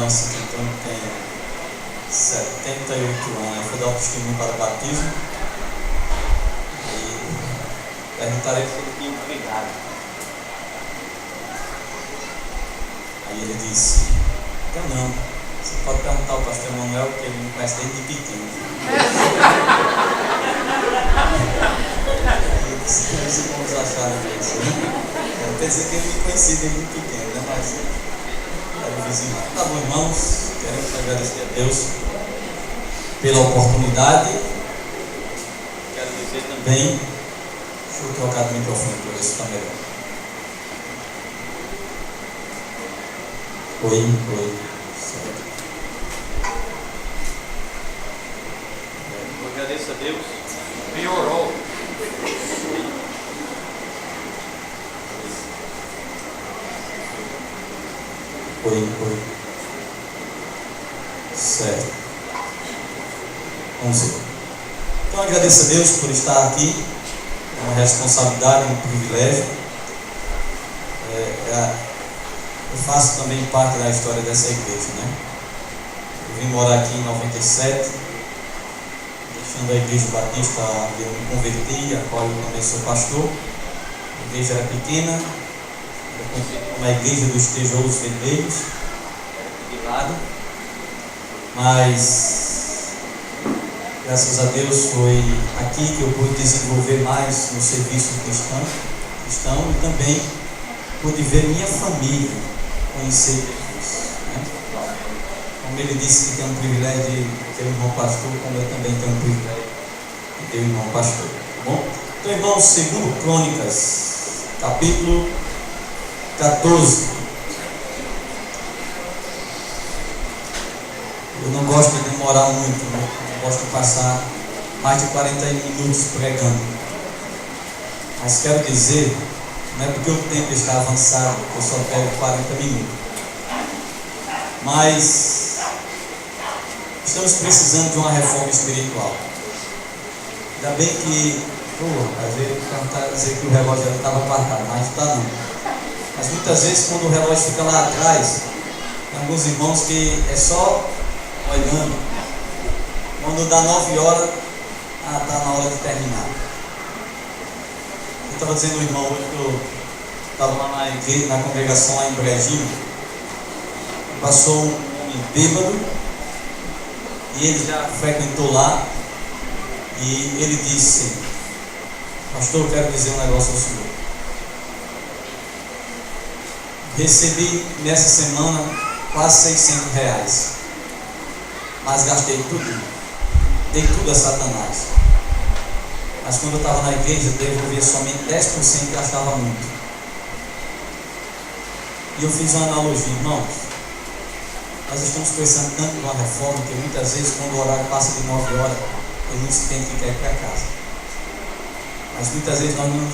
irmã Santo Antônio tem 78 anos, foi dar um testemunho para o batismo. E perguntarei se ele tinha obrigado. Aí ele disse: então não, você pode perguntar ao pastor Manuel, que ele me conhece desde pequeno. Aí eu disse: não sei como vocês acharam disso. Eu pensei que ele me conhecia desde pequeno, né? Mas era o vizinho. Tá bom, irmãos, queremos agradecer a Deus pela oportunidade. Quero dizer também, deixa eu trocar o microfone para ver se está melhor. Oi. Eu agradeço a Deus. Piorou. Oi. Certo. Vamos ver. Então agradeço a Deus por estar aqui. É uma responsabilidade, um privilégio. Eu faço também parte da história dessa igreja, né? Eu vim morar aqui em 97, deixando a igreja batista onde eu me converti, a qual eu também sou pastor. A igreja era pequena, era conhecida como a igreja dos tijolos vermelhos, era aqui de lado, mas graças a Deus foi aqui que eu pude desenvolver mais no serviço cristão e também pude ver minha família conhecer Jesus, né? Como ele disse que tem um privilégio de ter um irmão pastor, como eu também tenho um privilégio de ter um irmão pastor, tá bom? Então, irmãos, segundo Crônicas, capítulo 14. Eu não gosto de demorar muito, né? Eu gosto de passar mais de 40 minutos pregando. Mas quero dizer, não é porque o tempo está avançado, eu só pego 40 minutos. Mas estamos precisando de uma reforma espiritual. Ainda bem que, às vezes tentar dizer que o relógio já estava apartado, mas está não. Mas muitas vezes quando o relógio fica lá atrás, tem alguns irmãos que é só olhando. Quando dá 9 horas, está na hora de terminar. Eu estava dizendo ao irmão hoje que eu estava lá na igreja, na congregação lá em Brejinho. Passou um homem bêbado e ele já frequentou lá. E ele disse: pastor, eu quero dizer um negócio ao senhor. Recebi nessa semana quase R$600, mas gastei tudo. Dei tudo a Satanás. Mas quando eu estava na igreja, eu devolvia somente 10% e gastava muito. E eu fiz uma analogia, irmãos. Nós estamos precisando tanto de uma reforma que muitas vezes, quando o horário passa de 9 horas, a gente tem que ir para casa. Mas muitas vezes nós não,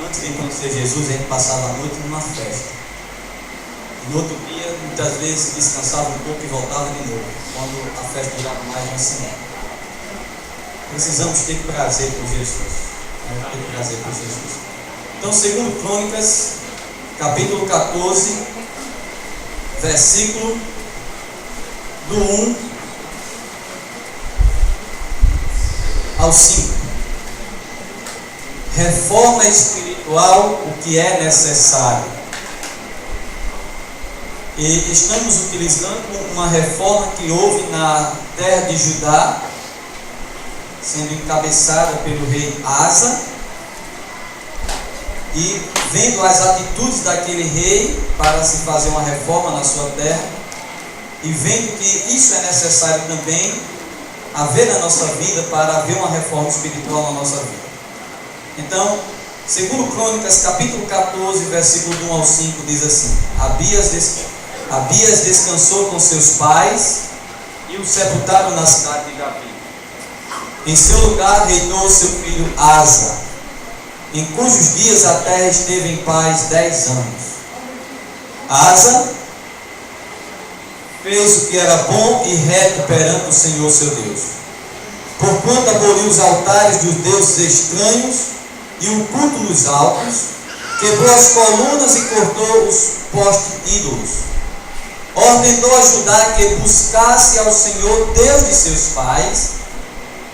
antes de conhecer Jesus, a gente passava a noite numa festa. E no outro dia, muitas vezes, descansava um pouco e voltava de novo, quando a festa durava mais de uma semana. Precisamos ter prazer por Jesus. Ter prazer por Jesus. Então, segundo Crônicas, capítulo 14, versículo do 1 ao 5. Reforma espiritual, o que é necessário. E estamos utilizando uma reforma que houve na terra de Judá, sendo encabeçada pelo rei Asa, e vendo as atitudes daquele rei para se fazer uma reforma na sua terra, e vendo que isso é necessário também haver na nossa vida para haver uma reforma espiritual na nossa vida. Então, segundo Crônicas, capítulo 14, versículo do 1 ao 5, diz assim: Abias descansou com seus pais e o sepultaram na cidade de Davi. Em seu lugar reinou seu filho Asa, em cujos dias a terra esteve em paz 10 anos. Asa fez o que era bom e reto perante o Senhor seu Deus, porquanto aboliu os altares dos deuses estranhos e o culto nos altos, quebrou as colunas e cortou os postes ídolos. ordenou a Judá que buscasse ao Senhor, Deus de seus pais,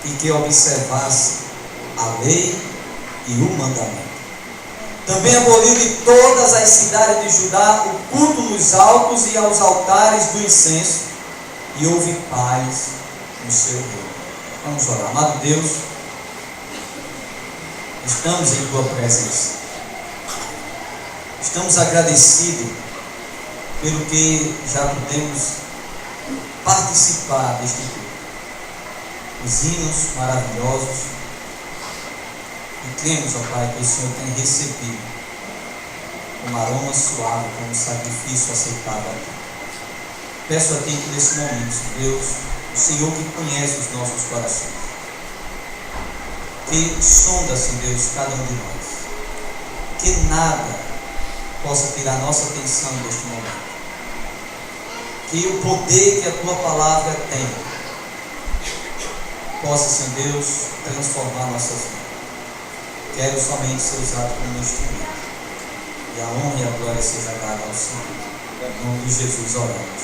e que observasse a lei e o mandamento. Também aboliu de todas as cidades de Judá o culto nos altos e aos altares do incenso, e houve paz no seu reino. Vamos orar. Amado Deus, estamos em Tua presença. Estamos agradecidos pelo que já podemos participar deste culto. Os hinos maravilhosos. E cremos, ó Pai, que o Senhor tem recebido como aroma suave, como sacrifício aceitável a Ti. Peço a Ti que nesse momento, Deus, o Senhor que conhece os nossos corações, que sonda, Senhor Deus, cada um de nós, que nada possa tirar nossa atenção neste momento, que o poder que a Tua palavra tem possa, Senhor Deus, transformar nossas vidas. Quero somente ser usado como instrumento, e a honra e a glória seja dada ao Senhor. Em nome de Jesus oramos.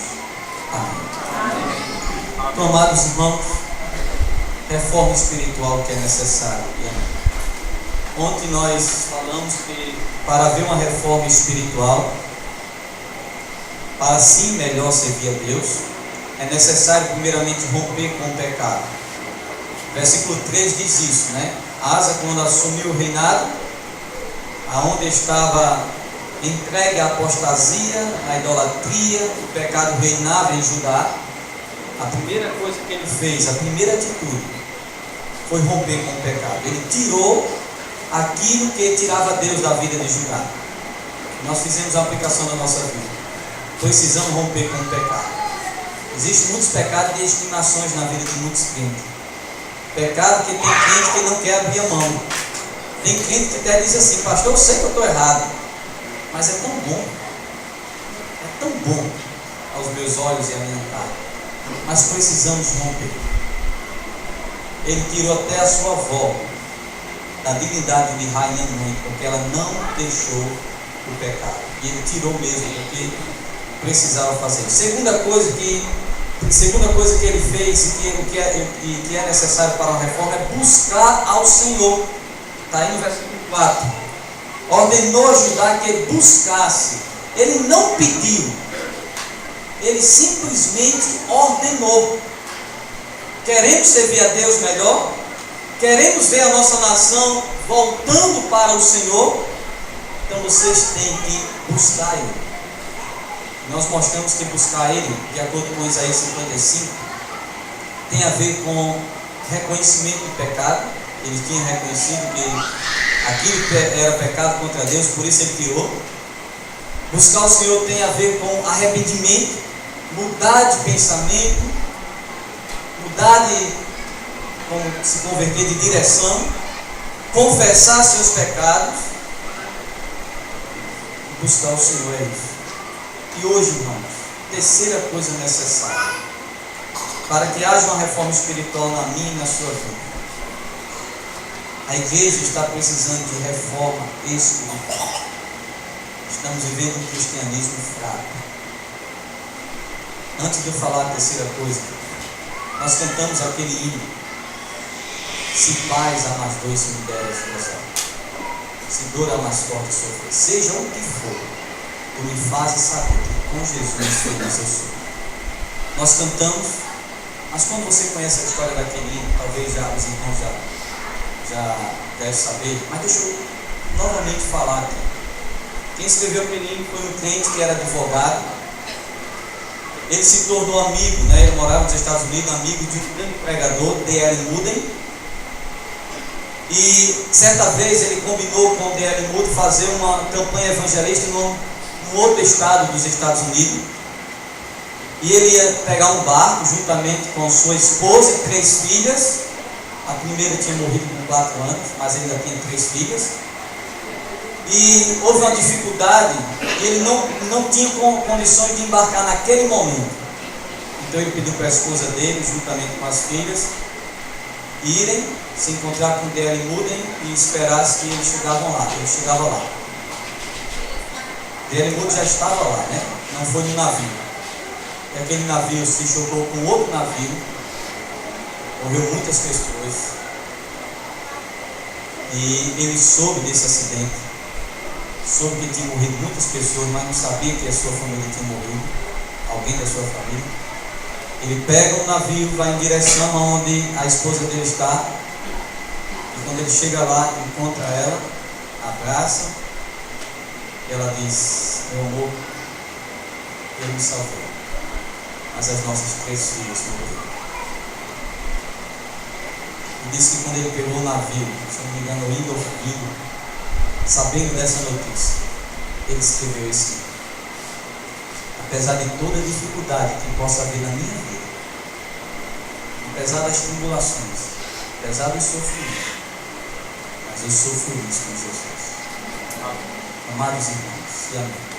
Amém. Então, amados irmãos, reforma espiritual que é necessária. Ontem nós falamos que para haver uma reforma espiritual, para assim melhor servir a Deus, é necessário primeiramente romper com o pecado. Versículo 3 diz isso, né? Asa, quando assumiu o reinado, aonde estava entregue à apostasia, à idolatria, o pecado reinava em Judá, a primeira coisa que ele fez, a primeira atitude, foi romper com o pecado. Ele tirou aquilo que tirava Deus da vida de Judá. Nós fizemos a aplicação da nossa vida. Precisamos romper com o pecado. Existem muitos pecados e discriminações na vida de muitos crentes. Pecado que tem crente que não quer abrir a mão. Tem crente que até diz assim: pastor, eu sei que eu estou errado, mas é tão bom aos meus olhos e à minha cara. Mas precisamos romper. Ele tirou até a sua avó da dignidade de rainha mãe, porque ela não deixou o pecado. E ele tirou mesmo, porque precisava fazer. Segunda coisa que ele fez e que é necessário para uma reforma é buscar ao Senhor. Está aí no versículo 4. Ordenou a Judá que ele buscasse. Ele não pediu, ele simplesmente ordenou. Queremos servir a Deus melhor? Queremos ver a nossa nação voltando para o Senhor? Então vocês têm que buscar Ele. Nós mostramos que buscar Ele, de acordo com Isaías 55, tem a ver com reconhecimento do pecado. Ele tinha reconhecido que aquilo que era pecado contra Deus, por isso ele tirou. Buscar o Senhor tem a ver com arrependimento, mudar de pensamento, mudar de se converter de direção, confessar seus pecados e buscar o Senhor. É isso. E hoje, irmãos, terceira coisa necessária para que haja uma reforma espiritual na minha e na sua vida. A igreja está precisando de reforma espiritual. Estamos vivendo um cristianismo fraco. Antes de eu falar a terceira coisa, nós cantamos aquele hino: se pais a mais dois, se me deres gozar, se dor a mais forte sofrer, seja o que for, tu me fazes saber que com Jesus feliz eu sou. Nós cantamos, mas quando você conhece a história daquele hino, talvez já os irmãos já devem saber, mas deixa eu novamente falar aqui. Quem escreveu aquele hino foi um crente que era advogado. Ele se tornou amigo, né? Ele morava nos Estados Unidos, amigo de um grande pregador, D.L. Moody. E certa vez ele combinou com o D.L. Moody fazer uma campanha evangelística num outro estado dos Estados Unidos. E ele ia pegar um barco juntamente com sua esposa e 3 filhas. A primeira tinha morrido com 4 anos, mas ainda tinha 3 filhas. E houve uma dificuldade e ele não tinha condições de embarcar naquele momento. Então ele pediu para a esposa dele, juntamente com as filhas, irem se encontrar com D.L. Moody e esperasse que eles chegavam lá. Ele chegava lá. D.L. Moody já estava lá, né? Não foi no navio. E aquele navio se chocou com outro navio, morreu muitas pessoas. E ele soube desse acidente, soube que tinha morrido muitas pessoas, mas não sabia que a sua família tinha morrido, alguém da sua família. Ele pega um navio, vai em direção aonde a esposa dele está, e quando ele chega lá, encontra ela, abraça, e ela diz: meu amor, ele me salvou, mas as nossas 3 filhas morreram. E disse que quando ele pegou o navio, se não me engano, indo ou vindo, sabendo dessa notícia, ele escreveu esse livro. Apesar de toda a dificuldade que possa haver na minha vida, apesar das tribulações, apesar do sofrimento, mas eu sou feliz com Jesus. Amados irmãos e amigos,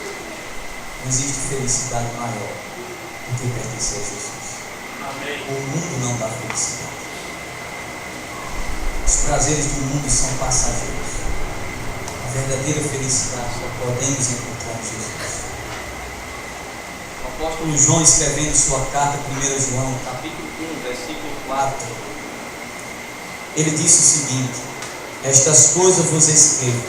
não existe felicidade maior do que pertencer a Jesus. Amém. O mundo não dá felicidade. Os prazeres do mundo são passageiros. A verdadeira felicidade só podemos encontrar em Jesus. O apóstolo João, escrevendo sua carta, 1 João, capítulo 1, versículo 4, ele disse o seguinte: estas coisas vos escrevo,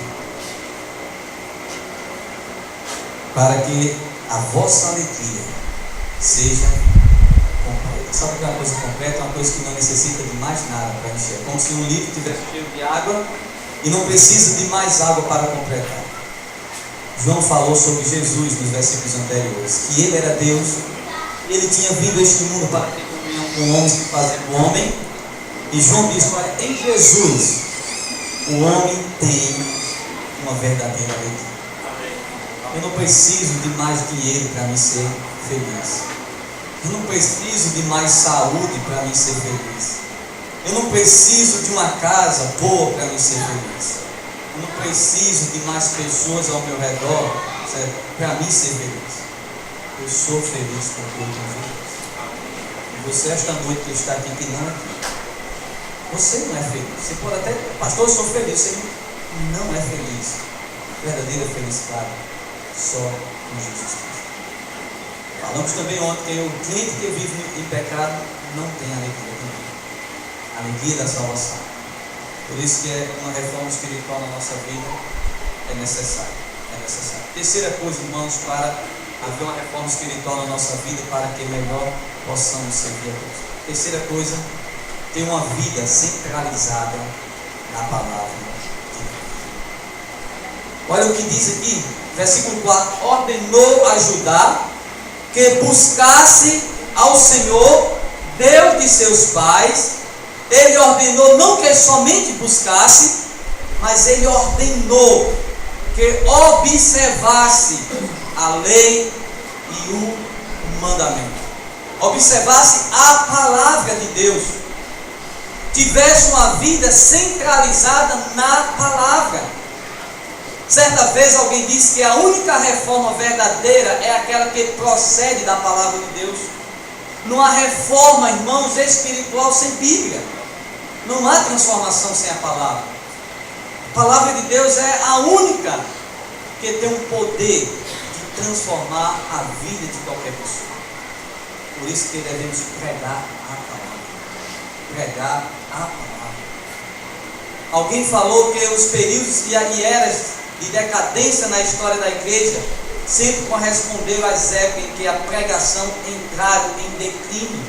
para que a vossa alegria seja completa. Sabe que é uma coisa completa? É uma coisa que não necessita de mais nada para encher. É como se um litro tivesse cheio de água e não precisa de mais água para completar. João falou sobre Jesus nos versículos anteriores, que ele era Deus, ele tinha vindo a este mundo para ter comunhão com homens que fazem o homem. E João diz: olha, em Jesus o homem tem uma verdadeira alegria. Eu não preciso de mais dinheiro para me ser feliz. Eu não preciso de mais saúde para me ser feliz. Eu não preciso de uma casa boa para me ser feliz. Eu não preciso de mais pessoas ao meu redor para me ser feliz. Eu sou feliz porque eu tenho Jesus. E você esta noite que está aqui, que não é feliz. Você não é feliz. Você pode até, pastor, eu sou feliz. Você não é feliz. Verdadeira felicidade só com Jesus Cristo. Falamos também ontem que o crente que vive em pecado não tem alegria também. A alegria da salvação. Por isso que uma reforma espiritual na nossa vida é necessária. Terceira coisa, irmãos, para haver uma reforma espiritual na nossa vida, para que melhor possamos servir a Deus. Terceira coisa, ter uma vida centralizada na palavra de Deus. Olha o que diz aqui, versículo 4: ordenou a Judá que buscasse ao Senhor, Deus de seus pais. Ele ordenou não que somente buscasse, mas ele ordenou que observasse a lei e o mandamento. Observasse a palavra de Deus. Tivesse uma vida centralizada na palavra. Certa vez alguém disse que a única reforma verdadeira é aquela que procede da palavra de Deus. Não há reforma, irmãos, espiritual sem Bíblia. Não há transformação sem a palavra. A palavra de Deus é a única que tem o poder de transformar a vida de qualquer pessoa. Por isso que devemos pregar a palavra. Pregar a palavra. Alguém falou que os períodos e eras de decadência na história da igreja sempre corresponderam às épocas em que a pregação entraram em declínio,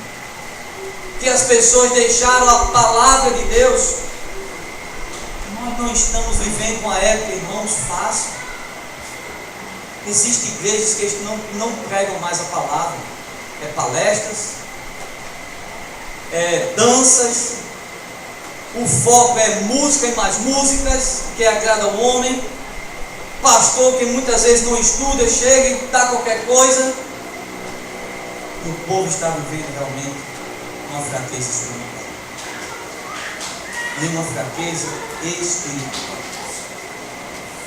que as pessoas deixaram a palavra de Deus. Nós não estamos vivendo uma época, irmãos, fácil. Existem igrejas que não pregam mais a palavra. É palestras, é danças, o foco é música e mais músicas, que agrada ao homem. Pastor que muitas vezes não estuda, chega e dá qualquer coisa. E o povo está vivendo realmente uma fraqueza espiritual. E uma fraqueza espiritual.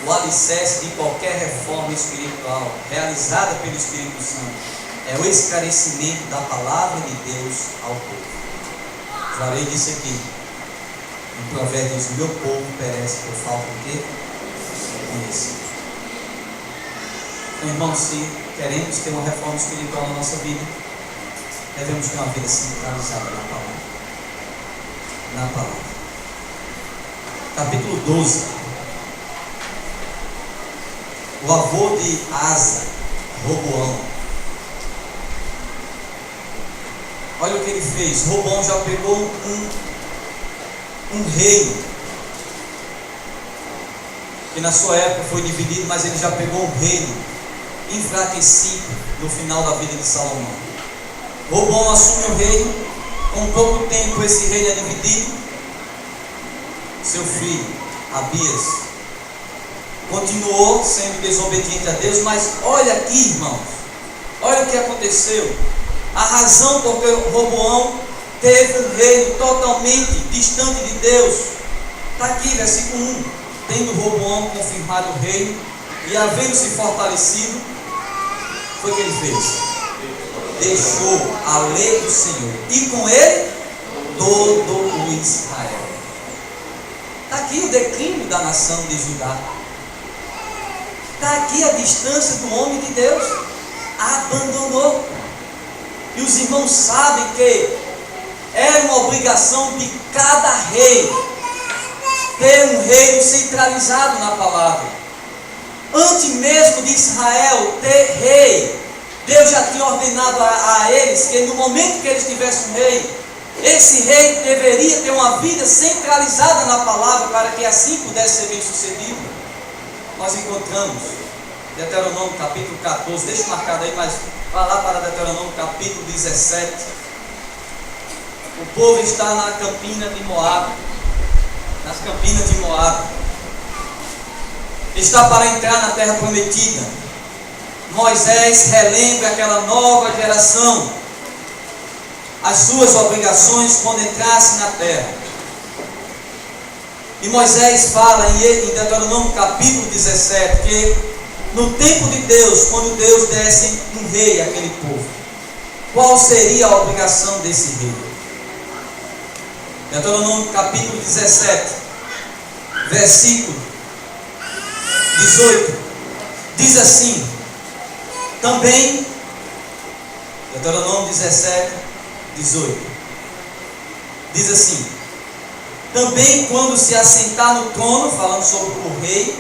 O alicerce de qualquer reforma espiritual realizada pelo Espírito Santo é o esclarecimento da palavra de Deus ao povo. Falei disso aqui. Em Provérbios diz: meu povo perece por falta de quê? Conhecimento. Então, irmãos, se queremos ter uma reforma espiritual na nossa vida, devemos ter uma vida centralizada na palavra. Na palavra. Capítulo 12. O avô de Asa, Roboão. Olha o que ele fez. Roboão já pegou um reino, que na sua época foi dividido, mas ele já pegou um reino enfraquecido no final da vida de Salomão. Roboão assume o reino. Com pouco tempo esse reino é dividido. Seu filho, Abias, continuou sendo desobediente a Deus. Mas olha aqui, irmãos, olha o que aconteceu. A razão por que Roboão teve um reino totalmente distante de Deus está aqui, versículo 1. Tendo Roboão confirmado o reino e havendo-se fortalecido, foi o que ele fez? Deixou a lei do Senhor, e com ele todo o Israel. Está aqui o declínio da nação de Judá. Está aqui a distância do homem de Deus. Abandonou. E os irmãos sabem que era uma obrigação de cada rei ter um reino centralizado na palavra. Antes mesmo de Israel ter rei, Deus já tinha ordenado a eles que no momento que eles tivessem um rei, esse rei deveria ter uma vida centralizada na palavra, para que assim pudesse ser bem sucedido. Nós encontramos Deuteronômio capítulo 14, deixa marcado aí, mas vá lá para Deuteronômio capítulo 17. O povo está na campina de Moabe, nas campinas de Moabe, está para entrar na terra prometida. Moisés relembra aquela nova geração as suas obrigações quando entrasse na terra. E Moisés fala em Deuteronômio capítulo 17 que no tempo de Deus, quando Deus desse um rei àquele povo, qual seria a obrigação desse rei? Deuteronômio capítulo 17, versículo 18, diz assim, também, Deuteronômio 17, 18, diz assim, também quando se assentar no trono, falando sobre o rei,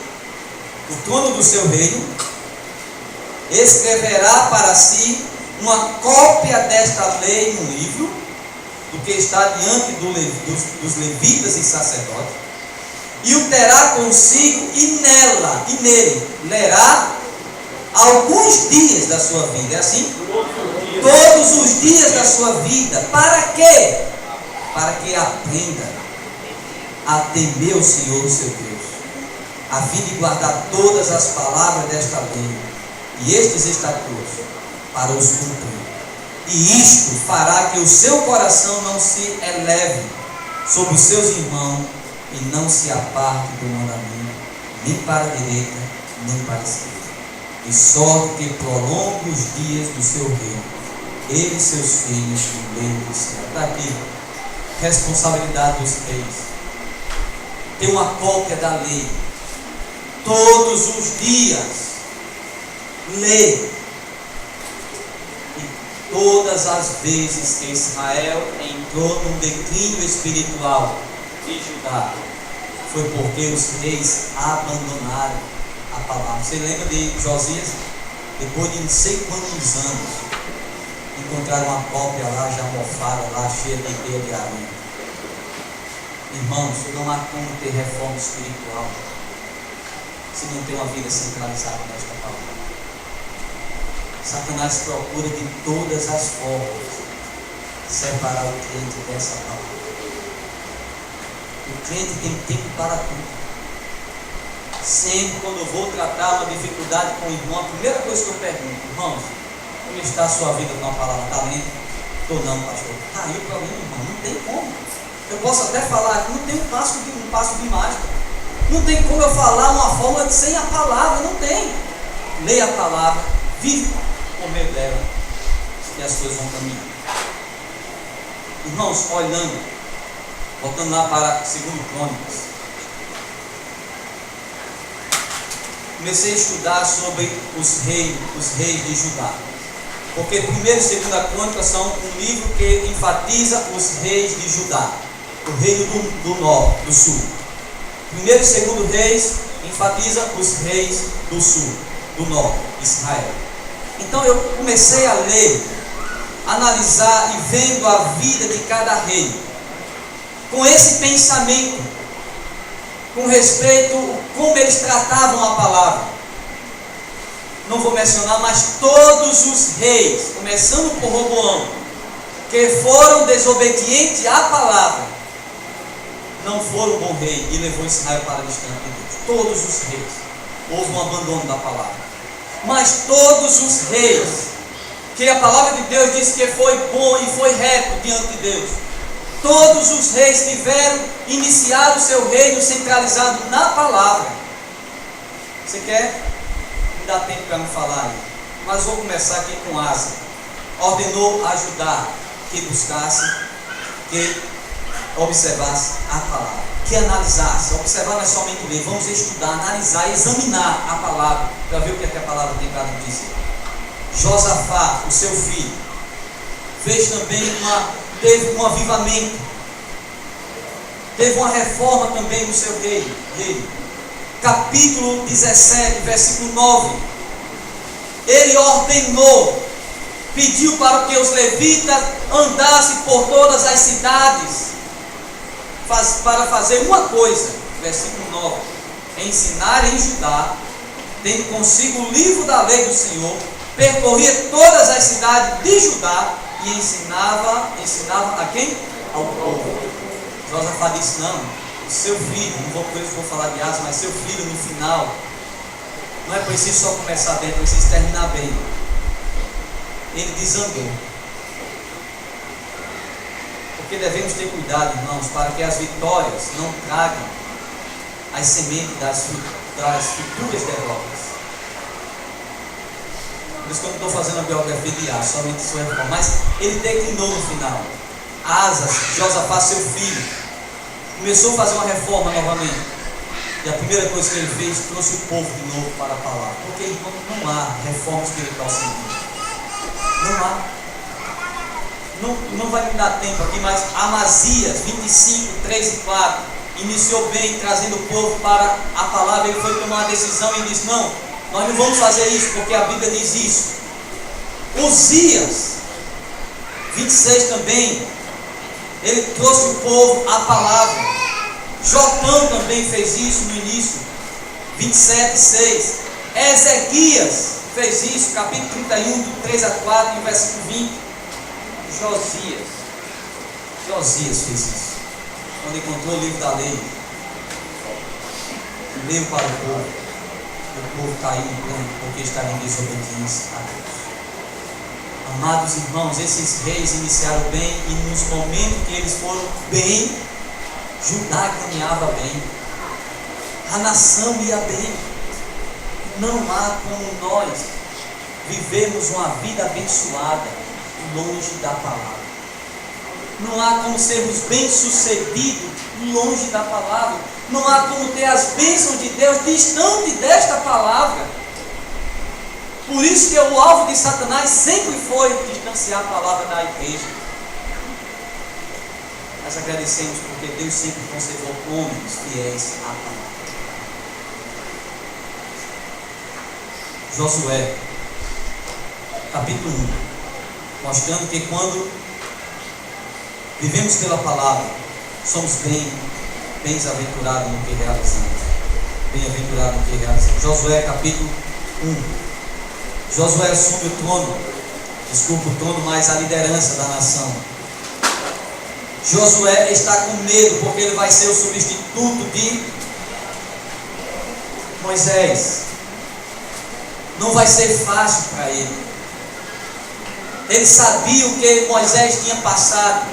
o trono do seu reino, escreverá para si uma cópia desta lei no livro, do que está diante dos levitas e sacerdotes, e o terá consigo, e nele lerá alguns dias da sua vida. É assim? Todos os dias da sua vida. Para quê? Para que aprenda a temer o Senhor, o seu Deus, a fim de guardar todas as palavras desta lei e estes estatutos para os cumprir. E isto fará que o seu coração não se eleve sobre os seus irmãos e não se aparte do mandamento, nem para a direita, nem para a esquerda. De sorte que prolongue os dias do seu reino, ele e seus filhos no meio do céu. Está aqui, responsabilidade dos reis. Tem uma cópia da lei. Todos os dias, lê. E todas as vezes que Israel entrou num declínio espiritual de Judá, foi porque os reis abandonaram a palavra. Você lembra de Josias? Depois de não sei quantos anos, encontraram uma cópia lá, já mofada, lá cheia de teia de aranha. Irmãos, não há como ter reforma espiritual se não tem uma vida centralizada nesta palavra. Satanás procura de todas as formas separar o crente dessa palavra. O crente tem tempo para tudo. Sempre quando eu vou tratar uma dificuldade com o irmão, a primeira coisa que eu pergunto, irmãos, como está a sua vida com a palavra? Está lendo? Estou não, pastor. Está aí o problema, irmão, não tem como. Eu posso até falar que não tem um passo de mágica. Não tem como eu falar uma fórmula sem a palavra, não tem. Leia a palavra, vive por meio dela e as coisas vão caminhar. Irmãos, olhando, voltando lá para 2 Crônicas, comecei a estudar sobre os reis de Judá. Porque 1ª e 2ª Crônicas são um livro que enfatiza os reis de Judá, o reino do norte, do sul. 1º e 2º Reis enfatiza os reis do sul, do norte, Israel. Então eu comecei a ler, analisar e vendo a vida de cada rei, com esse pensamento, com respeito a como eles tratavam a palavra. Não vou mencionar, mas todos os reis, começando por Roboão, que foram desobedientes à palavra, não foram um bom rei e levou Israel para distante de Deus. Todos os reis, houve um abandono da palavra. Mas todos os reis, que a palavra de Deus diz que foi bom e foi reto diante de Deus, todos os reis tiveram iniciado o seu reino centralizado na palavra. Você quer? Dá tempo para me falar aí, mas vou começar aqui com Asa. Ordenou a Judá que buscasse, que observasse a palavra, que analisasse. Observar não é somente ler, vamos estudar, analisar, examinar a palavra, para ver o que é que a palavra tem para nos dizer. Josafá, o seu filho, teve um avivamento, teve uma reforma também no seu reino. Capítulo 17, versículo 9, ele ordenou, pediu para que os levitas andassem por todas as cidades, para fazer uma coisa, versículo 9, ensinar em Judá, tendo consigo o livro da lei do Senhor, percorria todas as cidades de Judá e ensinava a quem? Ao povo. Josafá disse: não, seu filho, não vou falar de Asa, mas seu filho no final, não é preciso só começar bem, é preciso terminar bem. Ele desandou. Porque devemos ter cuidado, irmãos, para que as vitórias não tragam as sementes das futuras derrotas. Por isso que eu não estou fazendo a biografia de Asa, somente sua reforma. Mas ele declinou no final. Asa, Josafá, seu filho, começou a fazer uma reforma novamente. E a primeira coisa que ele fez, trouxe o povo de novo para a palavra. Porque, irmão, não há reforma espiritual sem Deus. Não há. Não vai me dar tempo aqui, mas Amazias 25, 3 e 4 iniciou bem, trazendo o povo para a palavra. Ele foi tomar uma decisão e disse: não, nós não vamos fazer isso, porque a Bíblia diz isso. Uzias 26 também, ele trouxe o povo à palavra. Jotão também fez isso no início, 27, 6. Ezequias fez isso, capítulo 31, do 3 a 4, e versículo 20. Josias fez isso, quando encontrou o livro da lei, leu para o povo caiu em plano, porque estava em desobediência a Deus. Amados irmãos, esses reis iniciaram bem, e nos momentos que eles foram bem, Judá caminhava bem, a nação ia bem. Não há como nós vivermos uma vida abençoada longe da palavra. Não há como sermos bem-sucedidos longe da palavra. Não há como ter as bênçãos de Deus distante desta palavra. Por isso que o alvo de Satanás sempre foi distanciar a palavra da igreja. Nós agradecemos porque Deus sempre conservou homens fiéis à palavra. Josué, capítulo 1, mostrando que quando vivemos pela palavra, somos bem-aventurados no que realizamos. Bem-aventurados no que realizamos. Josué, capítulo 1. Josué assume o trono, mas a liderança da nação. Josué está com medo, porque ele vai ser o substituto de Moisés. Não vai ser fácil para ele. Ele sabia o que Moisés tinha passado.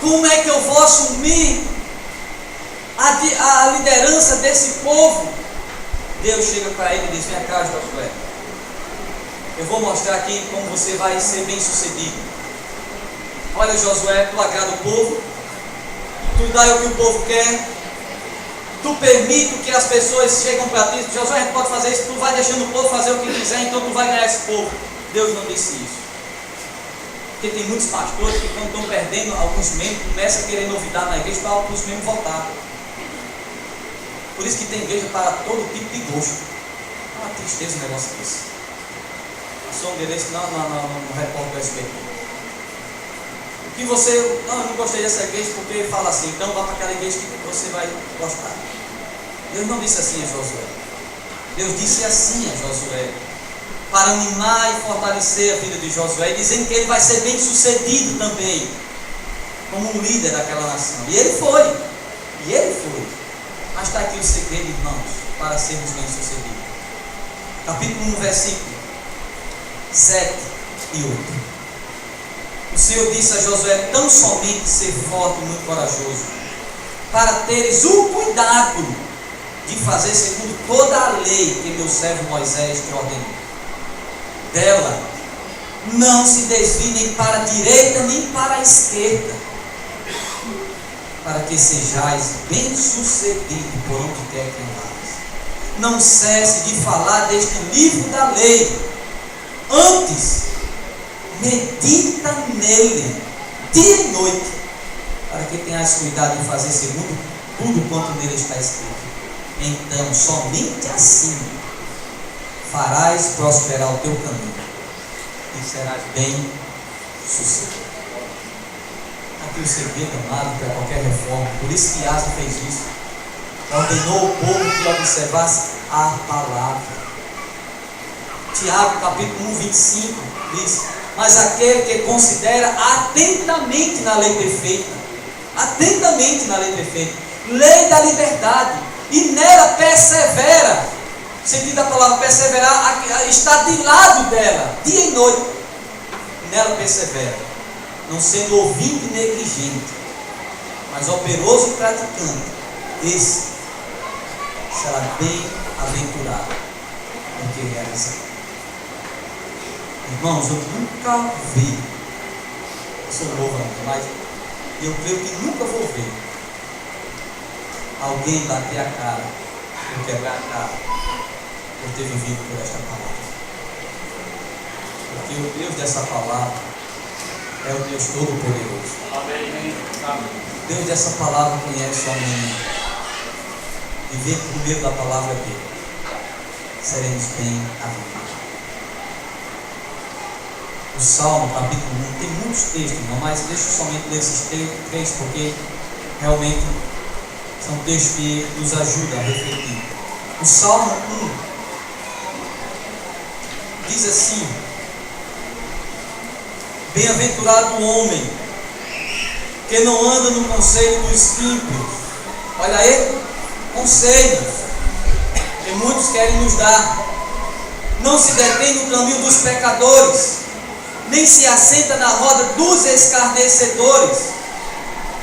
Como é que eu vou assumir a liderança desse povo? Deus chega para ele e diz: vem cá, Josué, eu vou mostrar aqui como você vai ser bem sucedido. Olha, Josué, tu agrada o povo, tu dá o que o povo quer, tu permite que as pessoas chegam para ti. Josué, a gente pode fazer isso, tu vai deixando o povo fazer o que quiser, então tu vai ganhar esse povo. Deus não disse isso. Porque tem muitos pastores que, quando estão perdendo alguns membros, começam a querer novidade na igreja para os membros voltar. Por isso que tem igreja para todo tipo de gosto. É uma tristeza um negócio desse. Passou um endereço no repórter do SBT. Que você, não, eu não gostei dessa igreja porque ele fala assim, então vá para aquela igreja que você vai gostar. Deus não disse assim a Josué. Deus disse assim a Josué, para animar e fortalecer a vida de Josué, dizendo que ele vai ser bem sucedido também, como um líder daquela nação. E ele foi. Mas está aqui o segredo, irmãos, para sermos bem sucedidos. Capítulo 1, versículo 7 e 8. O Senhor disse a Josué: tão somente ser forte e muito corajoso, para teres o cuidado de fazer segundo toda a lei que meu servo Moisés te ordenou. Dela não se desvie nem para a direita nem para a esquerda, para que sejais bem sucedido por onde quer que andares. Não cesse de falar deste livro da lei, antes medita nele dia e noite, para que tenhas cuidado de fazer segundo tudo quanto nele está escrito. Então somente assim farás prosperar o teu caminho e serás bem sucedido. Aqui o segredo, amado, para qualquer reforma. Por isso que Asa fez isso. Ordenou o povo que observasse a palavra. Tiago, capítulo 1, 25, diz: mas aquele que considera atentamente na lei perfeita, lei da liberdade, e nela persevera. O sentido da palavra perseverar está de lado dela, dia e noite. Nela persevera, não sendo ouvinte negligente, mas operoso e praticante. Esse será bem-aventurado no que realizar. Irmãos, eu nunca vi, eu sou novo ainda, mas eu creio que nunca vou ver alguém bater a cara ou quebrar a cara por ter vivido por esta palavra. Porque o Deus dessa palavra é o Deus Todo-Poderoso. Amém. O Deus dessa palavra conhece o homem. Viver por meio da palavra dele, seremos bem-aventurados. O Salmo, capítulo 1, tem muitos textos, mas deixa eu somente ler esses três, porque realmente são textos que nos ajudam a refletir. O Salmo 1 diz assim: bem-aventurado o homem que não anda no conselho dos ímpios. Olha aí, conselhos que muitos querem nos dar. Não se detém no caminho dos pecadores, nem se assenta na roda dos escarnecedores.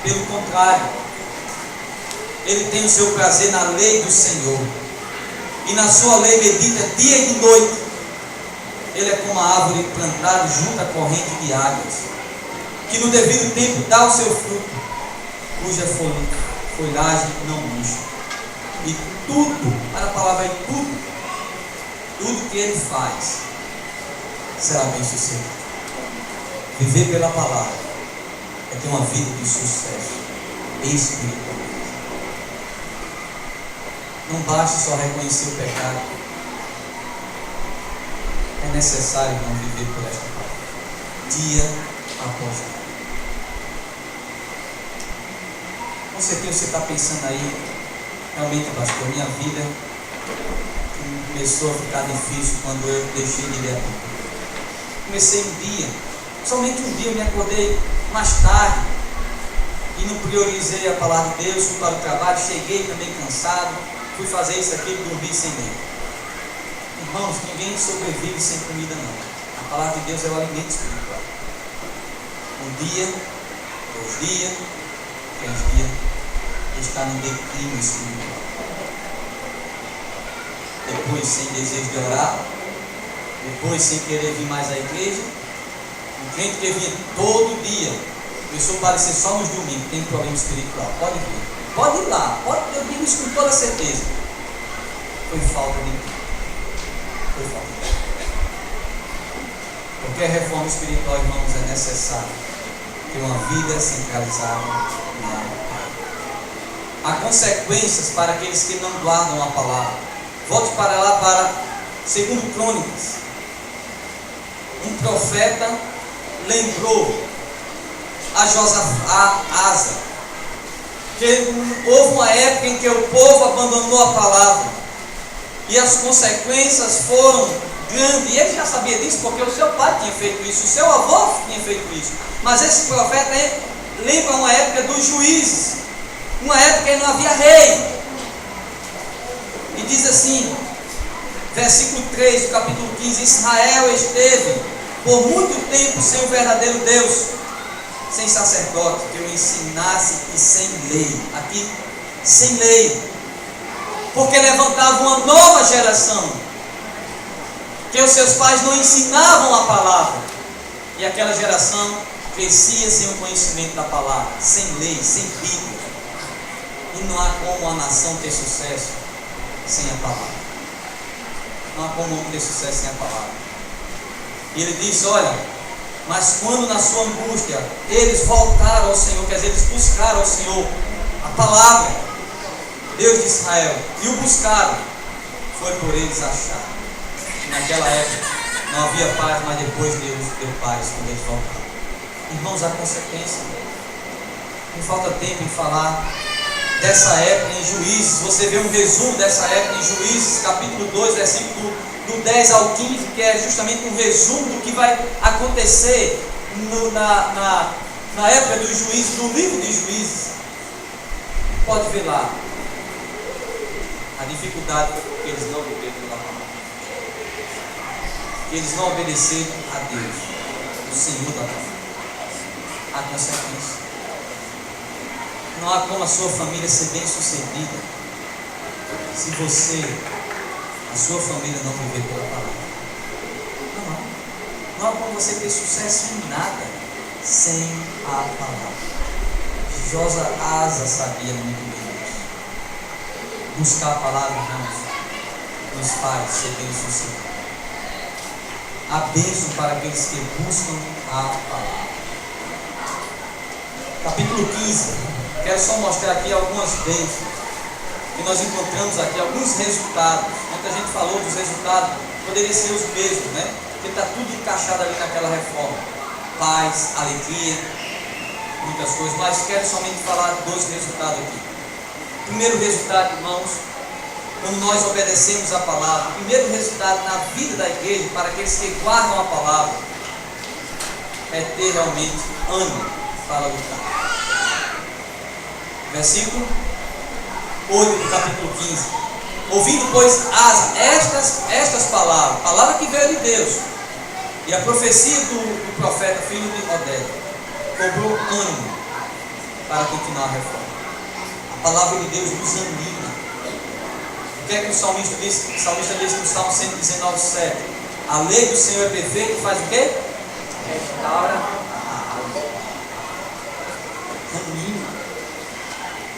Pelo contrário, ele tem o seu prazer na lei do Senhor, e na sua lei medita dia e noite. Ele é como a árvore plantada junto à corrente de águas, que no devido tempo dá o seu fruto, cuja folhagem não murcha. E tudo, para a palavra é tudo que ele faz será bem sucedido. Viver pela palavra é ter uma vida de sucesso espiritualmente. Não basta só reconhecer o pecado. É necessário não viver por esta palavra, dia após dia. Com certeza você está pensando aí, realmente, pastor, minha vida começou a ficar difícil quando eu deixei de ler a Bíblia. Comecei um dia, somente um dia eu me acordei mais tarde e não priorizei a palavra de Deus, fui para o trabalho, cheguei também cansado, fui fazer isso aqui e dormi sem ler. Irmãos, ninguém sobrevive sem comida não. A palavra de Deus é o alimento espiritual. Um dia, 2 dias, 3 dias, está no declínio espiritual. Depois sem desejo de orar, depois sem querer vir mais à igreja. Um crente que vinha todo dia, começou a aparecer só nos domingos, tem problema espiritual. Pode vir, pode ir lá, eu digo isso com toda certeza. Foi falta de Deus. Foi falta de Deus. Qualquer reforma espiritual, irmãos, é necessário ter uma vida centralizada na palavra. Há consequências para aqueles que não guardam a palavra. Volte para lá, para 2 Crônicas. Um profeta lembrou a Asa que houve uma época em que o povo abandonou a palavra e as consequências foram grandes. E ele já sabia disso porque o seu pai tinha feito isso, o seu avô tinha feito isso. Mas esse profeta lembra uma época dos juízes, uma época em que não havia rei. E diz assim, versículo 3 do capítulo 15: Israel esteve por muito tempo sem o verdadeiro Deus, sem sacerdote que o ensinasse e sem lei. Aqui, sem lei, porque levantava uma nova geração, que os seus pais não ensinavam a palavra, e aquela geração crescia sem o conhecimento da palavra, sem lei, sem Bíblia. E não há como a nação ter sucesso sem a palavra. Não há como um ter sucesso sem a palavra. E ele diz: olha, mas quando na sua angústia eles voltaram ao Senhor, quer dizer, eles buscaram ao Senhor a palavra, Deus de Israel, e o buscaram, foi por eles achar. Naquela época não havia paz, mas depois Deus deu paz quando eles voltaram. Irmãos, há consequência. Não falta tempo em falar dessa época em Juízes. Você vê um resumo dessa época em Juízes, capítulo 2, versículo do 10 ao 15, que é justamente um resumo do que vai acontecer na época dos juízes, no livro de Juízes. Pode ver lá a dificuldade que eles não viveram pela palavra, que eles não obedeceram a Deus, o Senhor da palavra. Há consequência. Não há como a sua família ser bem sucedida se você, a sua família, não viver pela palavra. Não há como você ter sucesso em nada sem a palavra. Asa sabia muito bem isso. Buscar a palavra, irmãos, nos faz ser bem sucedido. Há bênção para aqueles que buscam a palavra. Capítulo 15. Quero só mostrar aqui algumas bênçãos que nós encontramos aqui, alguns resultados. Muita gente falou dos resultados, poderia ser os mesmos, né? Porque está tudo encaixado ali naquela reforma: paz, alegria, muitas coisas. Mas quero somente falar dos resultados aqui. Primeiro resultado, irmãos, quando nós obedecemos a palavra, primeiro resultado na vida da igreja, para aqueles que guardam a palavra, é ter realmente ânimo para lutar. Versículo 8 do capítulo 15. Ouvindo, pois, Asa estas palavras, palavra que veio de Deus, e a profecia do profeta, filho de Oded, cobrou ânimo para continuar a reforma. A palavra de Deus nos anima. O que é que o salmista diz? O salmista diz no Salmo 119, 7: a lei do Senhor é perfeita e faz o quê? Restaura a alma. Anima.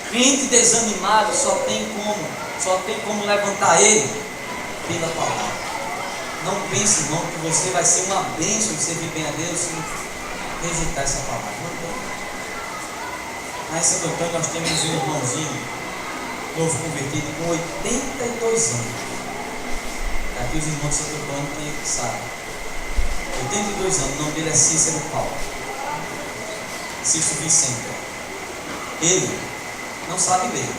Crente desanimado só tem como levantar ele pela palavra. Não pense, irmão, que você vai ser uma bênção de servir bem a Deus se rejeitar essa palavra. Não tem. Lá em Santo Antônio nós temos um irmãozinho novo convertido com 82 anos. Aqui os irmãos de Santo Antônio têm que saber. 82 anos, o nome dele é Cícero Paulo. Cícero Vicente. Ele não sabe ler.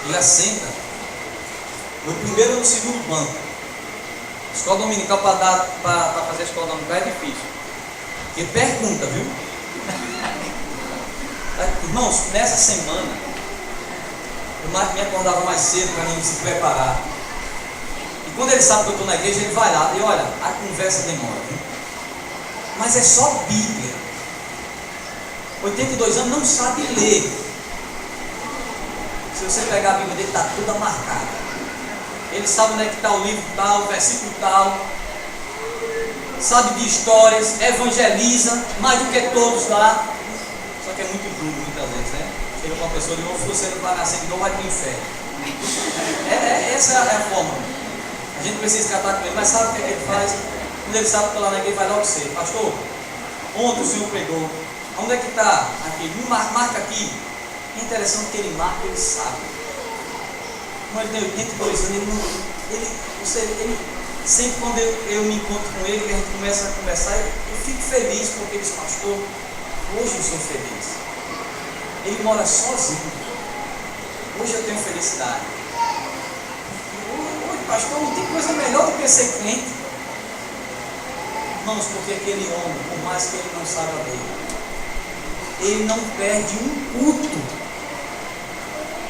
Ele assenta no primeiro ou no segundo banco. Escola dominical, para fazer a escola dominical é difícil. Porque pergunta, viu? Irmãos, nessa semana eu me acordava mais cedo para mim se preparar. E quando ele sabe que eu estou na igreja, ele vai lá e olha, a conversa demora, viu? Mas é só Bíblia. 82 anos, não sabe ler. Se você pegar a Bíblia dele, está toda marcada. Ele sabe onde é que está o livro tal, o versículo tal. Sabe de histórias, evangeliza mais do que todos lá. Só que é muito duro muitas vezes, né? Chega para uma pessoa e diz: se você não vai nascer de novo, vai para o inferno. Essa é a forma. A gente precisa tratar com ele, mas sabe o que é que ele faz? Quando ele sabe que lá na igreja, vai logo ser: pastor, ontem o senhor pregou, onde é que está? Aqui, marca aqui. É interessante que ele marca, ele sabe. Como ele tem 82 anos, ele sempre quando eu me encontro com ele, que a gente começa a conversar, eu fico feliz, porque ele diz: pastor, hoje eu sou feliz. Ele mora sozinho. Hoje eu tenho felicidade. Hoje, pastor, não tem coisa melhor do que ser crente. Irmãos, porque aquele homem, por mais que ele não saiba ler, ele não perde um culto.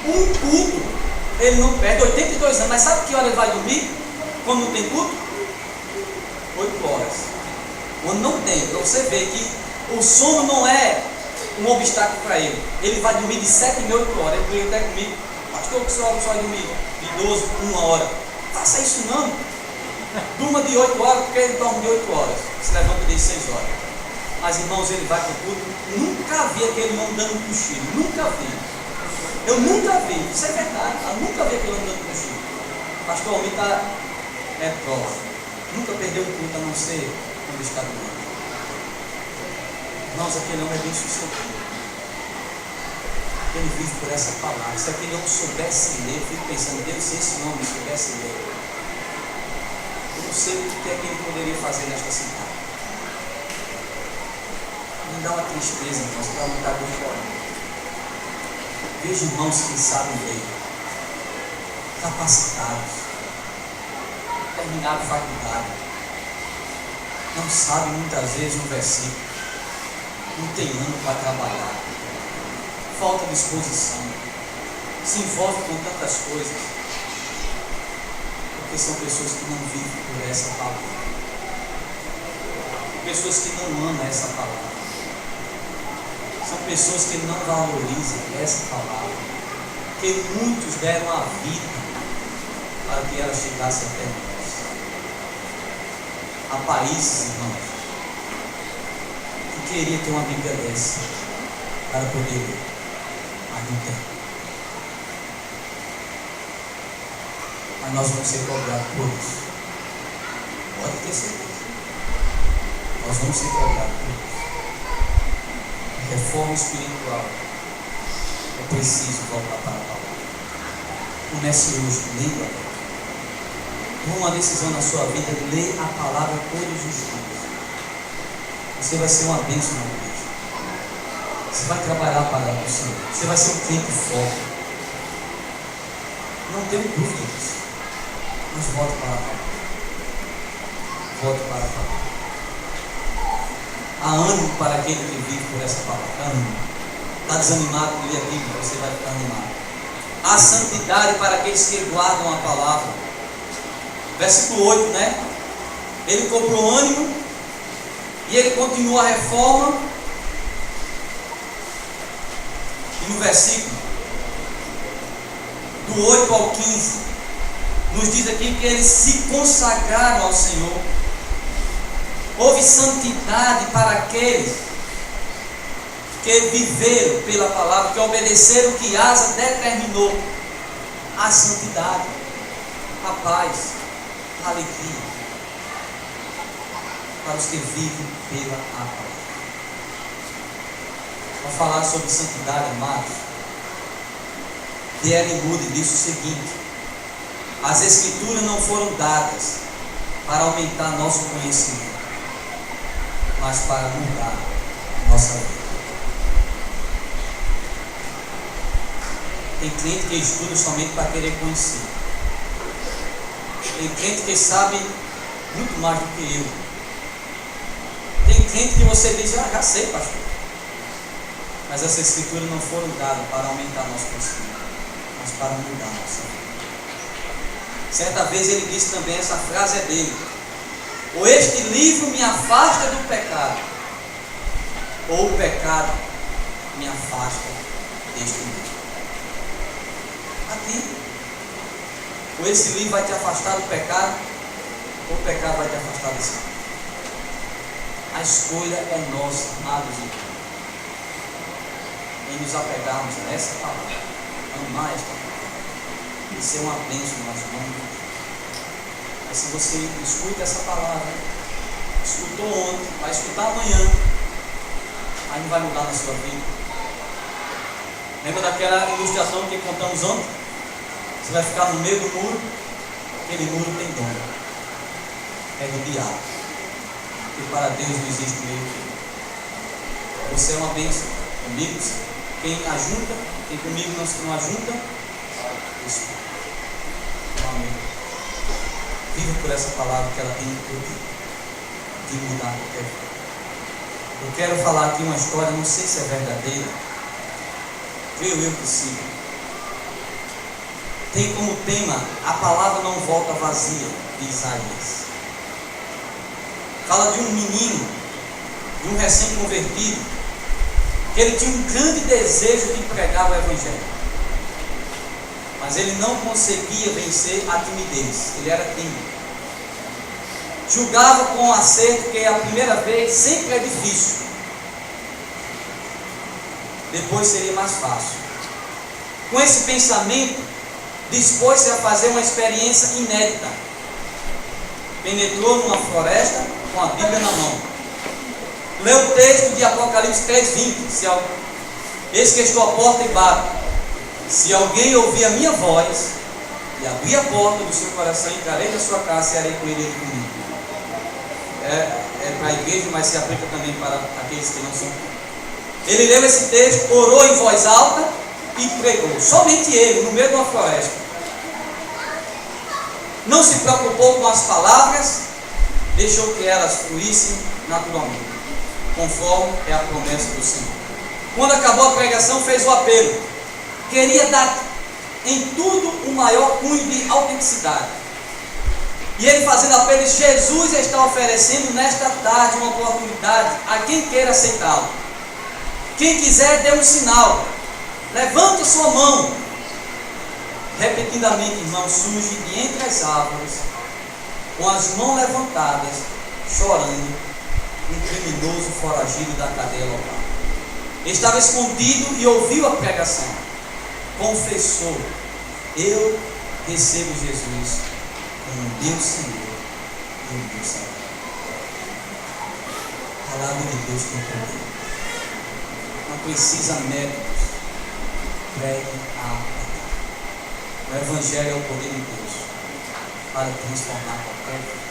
Um culto. Ele não perde. 82 anos. Mas sabe que hora ele vai dormir? Quando não tem culto? 8 horas. Quando não tem. Para você ver que o sono não é um obstáculo para ele. Ele vai dormir de 7 e 8 horas. Ele veio até comigo: pastor, que senhora vai dormir de 12, 1 hora. Faça isso não. Durma de 8 horas, porque ele dorme de 8 horas. Se levanta de 6 horas. Mas irmãos, ele vai para o culto. Nunca vi aquele homem dando um cochilo. Nunca vi. Eu nunca vi. Isso é verdade. Eu nunca vi aquele homem dando um cochilo. Pastor, o homem é prova. Nunca perdeu um culto, a não ser quando está doente. Irmãos, aquele homem é bem sucedido. Ele vive por essa palavra. Se aquele homem soubesse ler, eu fico pensando: Deus, se esse homem soubesse ler, eu não sei o que é que ele poderia fazer nesta cidade. Me dá uma tristeza, irmãos, para não estar de fora. Vejo irmãos que sabem ler, capacitados, terminaram faculdade, não sabem muitas vezes um versículo, não tem ânimo para trabalhar, falta disposição, se envolve com tantas coisas, porque são pessoas que não vivem por essa palavra, pessoas que não amam essa palavra. São pessoas que não valorizam essa palavra, que muitos deram a vida para que ela chegasse até nós. Há países, irmãos, que queria ter uma Bíblia dessa para poder ler, mas não tem. Mas nós vamos ser cobrados por isso. Pode ter certeza. Nós vamos ser cobrados por isso. Reforma espiritual. É preciso voltar para a palavra. Comece hoje, leia. Toma uma decisão na sua vida: lê a palavra todos os dias. Você vai ser uma bênção na igreja. Você vai trabalhar para o Senhor. Você vai ser um crente forte. Não tenho dúvida disso. Mas volte para a palavra. Volte para a palavra. Há ânimo para aquele que vive por essa palavra. Ânimo. Está desanimado de ler a Bíblia, você vai ficar animado. Há santidade para aqueles que guardam a palavra. Versículo 8, né? Ele comprou ânimo e ele continua a reforma. E no versículo do 8 ao 15, nos diz aqui que eles se consagraram ao Senhor. Houve santidade para aqueles que viveram pela palavra, que obedeceram o que Asa determinou. A santidade, a paz, a alegria para os que vivem pela palavra. Para falar sobre santidade, amados, D.L. Moody disse o seguinte: as escrituras não foram dadas para aumentar nosso conhecimento, mas para mudar nossa vida. Tem crente que estuda somente para querer conhecer. Tem crente que sabe muito mais do que eu. Tem crente que você diz: já sei, pastor. Mas essas escrituras não foram dadas para aumentar nosso conhecimento, mas para mudar nossa vida. Certa vez ele disse também, essa frase é dele: ou este livro me afasta do pecado, ou o pecado me afasta deste livro. Aqui, ou esse livro vai te afastar do pecado, ou o pecado vai te afastar desse livro. A escolha é nossa, amados irmãos, em nos apegarmos a essa palavra, amar esta palavra, e ser uma bênção nas mãos de Deus. Mas se você escuta essa palavra, escutou ontem, vai escutar amanhã, aí não vai mudar na sua vida. Lembra daquela ilustração que contamos ontem? Você vai ficar no meio do muro, aquele muro tem dono, é do diabo, porque para Deus não existe meio termo. Você é uma bênção comigo, quem ajunta, quem comigo não ajunta, isso. Amém. Viva por essa palavra que ela tem o poder de mudar qualquer vida. Eu quero falar aqui uma história, não sei se é verdadeira, creio eu que sim. Tem como tema: a palavra não volta vazia, de Isaías. Fala de um menino, de um recém-convertido, que ele tinha um grande desejo de pregar o Evangelho, mas ele não conseguia vencer a timidez, ele era tímido. Julgava com acerto que a primeira vez sempre é difícil, depois seria mais fácil. Com esse pensamento, dispôs-se a fazer uma experiência inédita. Penetrou numa floresta com a Bíblia na mão. Leu o texto de Apocalipse 3:20. Eis que estou à porta e bato. Se alguém ouvir a minha voz e abrir a porta do seu coração, entrarei na sua casa e harei com ele comigo. É para a igreja, mas se aplica também para aqueles que não são. Ele leu esse texto, orou em voz alta e pregou. Somente ele, no meio de uma floresta. Não se preocupou com as palavras, deixou que elas fluíssem naturalmente, conforme é a promessa do Senhor. Quando acabou a pregação, fez o apelo. Queria dar em tudo o maior cunho de autenticidade. E ele fazendo apelo, Jesus está oferecendo nesta tarde uma oportunidade a quem queira aceitá-lo. Quem quiser, dê um sinal. Levante a sua mão. Repetidamente, irmão, surge de entre as árvores, com as mãos levantadas, chorando, um criminoso foragido da cadeia local. Estava escondido e ouviu a pregação. Confessou: eu recebo Jesus como Deus Senhor e um Deus Senhor. A palavra de Deus tem poder. Não precisa médicos. Pregue a palavra. O Evangelho é o poder de Deus para transformar qualquer vida.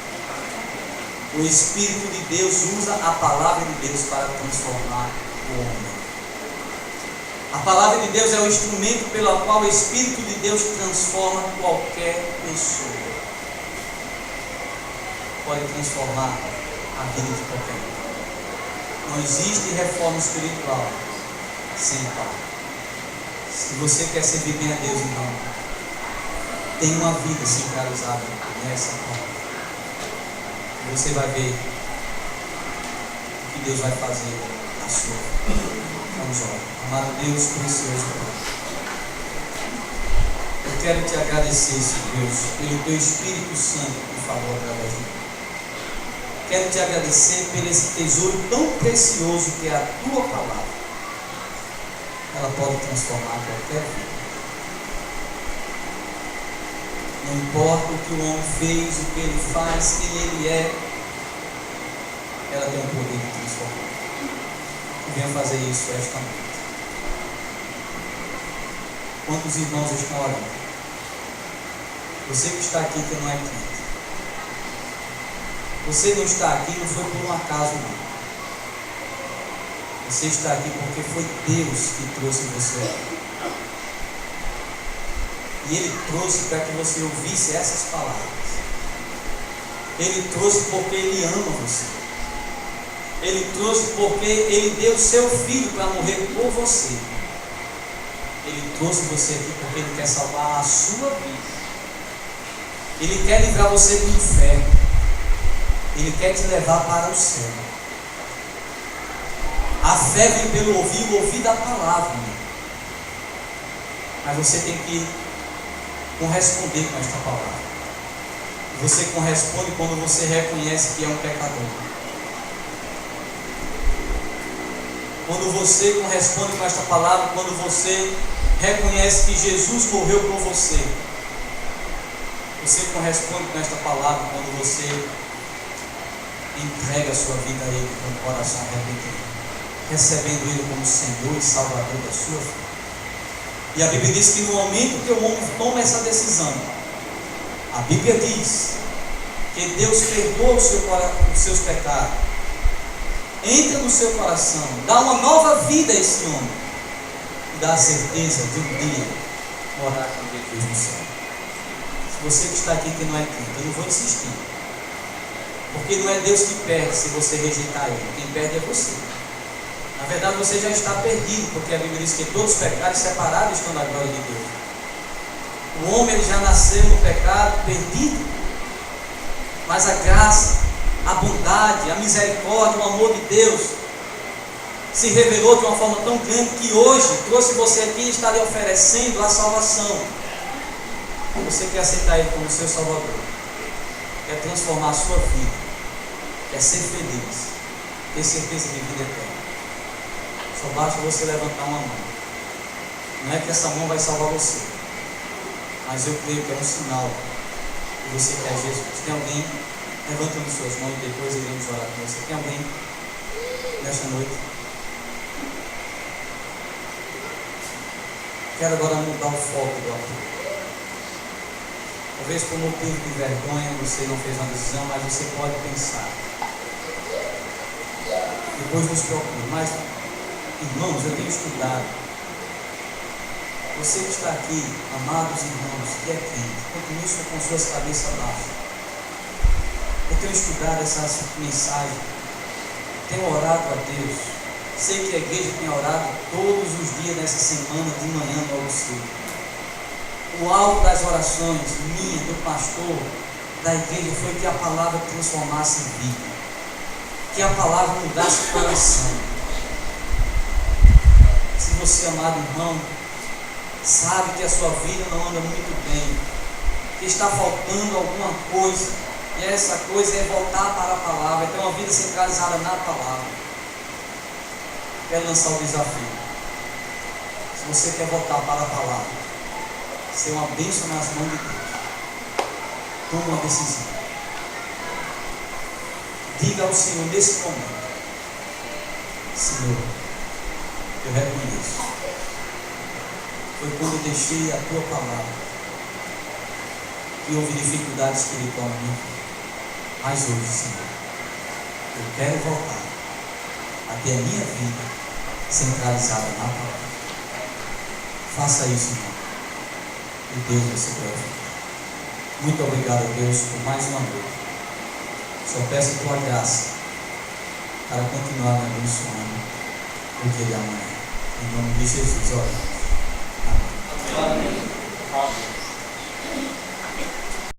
O Espírito de Deus usa a palavra de Deus para transformar o homem. A palavra de Deus é o instrumento pelo qual o Espírito de Deus transforma qualquer pessoa. Pode transformar a vida de qualquer um. Não existe reforma espiritual sem palavra. Se você quer servir bem a Deus, então, tem uma vida sincronizada nessa palavra. E você vai ver o que Deus vai fazer na sua vida. Vamos orar. Amado Deus precioso, eu quero te agradecer, Senhor Deus, pelo teu Espírito Santo que falou através de mim. Quero te agradecer por esse tesouro tão precioso que é a tua palavra. Ela pode transformar qualquer vida. Não importa o que o homem fez, o que ele faz, quem ele é, ela tem o poder de transformar. E venha fazer isso esta noite. Quantos irmãos estão orando? Você que está aqui que não é crente. Você não está aqui não foi por um acaso, não. Você está aqui porque foi Deus que trouxe você aqui. E Ele trouxe para que você ouvisse essas palavras. Ele trouxe porque Ele ama você. Ele trouxe porque Ele deu seu Filho para morrer por você. Ele trouxe você aqui porque Ele quer salvar a sua vida. Ele quer livrar você do inferno. Ele quer te levar para o céu. A fé vem pelo ouvir, o ouvir da palavra. Mas você tem que corresponder com esta palavra. Você corresponde quando você reconhece que é um pecador. Quando você corresponde com esta palavra, quando você reconhece que Jesus morreu por você. Você corresponde com esta palavra quando você entregue a sua vida a Ele com o coração arrependido, recebendo Ele como Senhor e Salvador da sua vida. E a Bíblia diz que no momento que o homem toma essa decisão, a Bíblia diz que Deus perdoa os seus pecados, entra no seu coração, dá uma nova vida a esse homem e dá a certeza de um dia morar com Jesus no céu. Se você que está aqui que não é crente, eu não vou insistir, porque não é Deus que perde se você rejeitar Ele, quem perde é você. Na verdade você já está perdido, porque a Bíblia diz que todos os pecados separados estão da glória de Deus. O homem ele já nasceu no pecado, perdido, mas a graça, a bondade, a misericórdia, o amor de Deus se revelou de uma forma tão grande que hoje trouxe você aqui e está lhe oferecendo a salvação. Você quer aceitar Ele como seu Salvador, quer transformar a sua vida, quer ser feliz, ter certeza de vida eterna. Só basta você levantar uma mão. Não é que essa mão vai salvar você, mas eu creio que é um sinal que você quer Jesus. Tem alguém levantando suas mãos e depois iremos orar com você? Tem alguém nesta noite? Quero agora mudar o foco do apelo. Talvez por motivo de vergonha você não fez uma decisão, mas você pode pensar. Depois nos procure. Mas, irmãos, eu tenho estudado. Você que está aqui, amados irmãos, que é crente, continue com suas cabeças baixas. Eu tenho estudado essas mensagens, tenho orado a Deus. Sei que a igreja tem orado todos os dias nessa semana, de manhã logo cedo. O alvo das orações minha, do pastor, da igreja, foi que a palavra transformasse em vida, que a palavra mudasse o coração. Se você, amado irmão, sabe que a sua vida não anda muito bem, que está faltando alguma coisa, e essa coisa é voltar para a palavra, é ter uma vida centralizada na palavra. Quero lançar o desafio. Se você quer voltar para a palavra, ser uma bênção nas mãos de Deus, toma uma decisão. Diga ao Senhor nesse momento: Senhor, eu reconheço, foi quando eu deixei a tua palavra que houve dificuldade espiritual na minha vida. Mas hoje, Senhor, eu quero voltar a ter a minha vida centralizada na palavra. Faça isso, irmão, e Deus vai ser glorificado. Muito obrigado, Deus, por mais uma noite. Só peço a tua graça para continuar me abençoando no dia de amanhã. Em nome de Jesus, ora.